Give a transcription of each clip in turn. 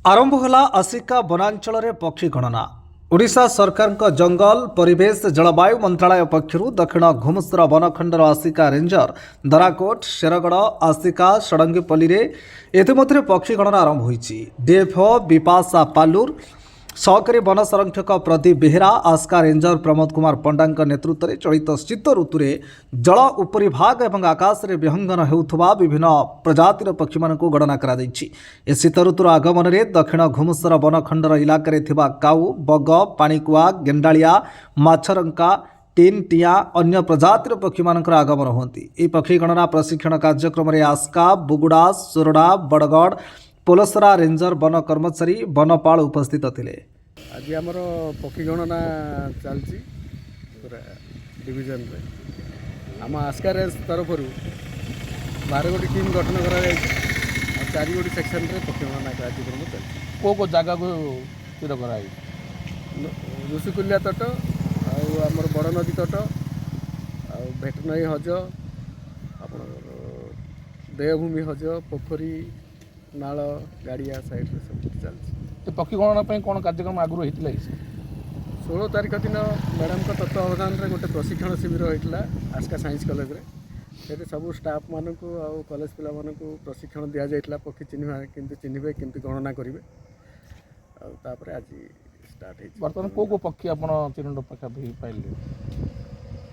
आरंभ होला आसिका वनांचल पक्षी गणना। ओडिशा सरकार जंगल परिवेश जलवायु मंत्रालय पक्षर दक्षिण घुमुसर वनखंडर आसिका रेंजर दराकोट शेरगढ़ आसिका षडंगीपल्ली में पक्षी गणना आरंभ होईछि। डीएफओ विपाशा पालुर सहकारी वन संरक्षक प्रदीप बेहेरा आस्का रेंजर प्रमोद कुमार पंडा नेतृत्व में चलित शीत ऋतु जल उपरी भाग और आकाश में विहंगन होउथुबा विभिन्न प्रजातिर पक्षी मानक गणना करा दैछि। ए शीत ऋतुर आगमन में दक्षिण घुमुसर वनखंडर इलाके थिबा काऊ बग पाणिकुआ गेंडालिया माछरंका टीन टिया अन्य प्रजातिर पक्षी मानकर आगमन होती। यह पक्षी गणना प्रशिक्षण कार्यक्रम में आस्का बुगुड़ा सोरडा बड़गड़ पोलसरा रेंजर वन कर्मचारी वनपाल उपस्थित थे। आज आमर पक्षी गणना चलती डिविजन रे आम आस्का रेंज तरफ 12 गोटी टीम गठन करा 4 गोटी सेक्शन रे पक्षी गणना कार्यक्रम चलती। को जगह को स्थिर कराई ऋषिकुल्या तट आमर बड़ नदी तट भेटनई हज आप देवभूमि हज पोखरी नाल गाड़िया साइड में सब चलती। पक्षी गणना कौन कार्यक्रम आगु होता 16 तारीख दिन मैडम को तत्वावधान में गोटे प्रशिक्षण शिविर होता आस्का साइंस कॉलेज रे। से सब स्टाफ मानक कॉलेज पिला मानक प्रशिक्षण दि जाइए पक्षी चिन्ह किंतु चिन्हे किंतु गणना करेंगे तापर आज स्टार्ट है। बर्तमान को पक्षी आप चिन्ह पाखापाखि पाइले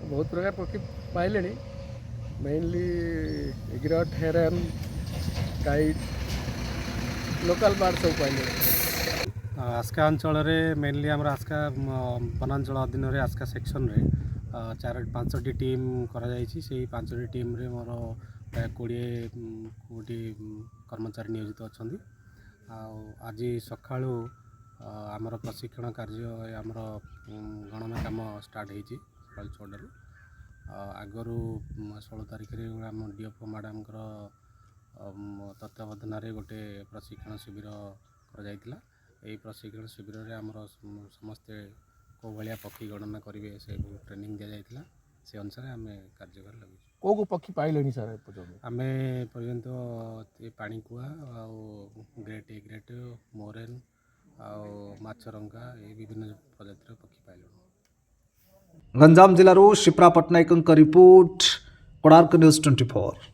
बहुत प्रकार पक्षी पाइले मेनली इग्रट हेरन काइट लोकल बार्ड सब पाइले। आस्का अंचल मेनली आम आस्का वनांचल अधीन आस्का सेक्शन रे 4-5टी टीम से 5टी टीम रे मोर प्राय 20 कर्मचारी नियोजित अच्छा। आज सका आमर प्रशिक्षण कार्य आमर गणना काम स्टार्ट होती सका 6 आगु 16 तारीख आम डीएफओ मैडम तत्वावधान गोटे प्रशिक्षण शिविर कर प्रशिक्षण शिविर में आमर समस्ते कौ भाया पक्षी गणना करेंगे से ट्रेनिंग दि जाता से अनुसार आम कार्यकर लगे। को पक्षी पाइले सर आम पर्यंत पाणिकुआ ग्रेट एग्रेट मोरेन आछरंका ये विभिन्न प्रजातिर पक्षी पाइल। गंजाम जिलूर शिप्रा पट्टनायक रिपोर्ट कोणार्क न्यूज 24।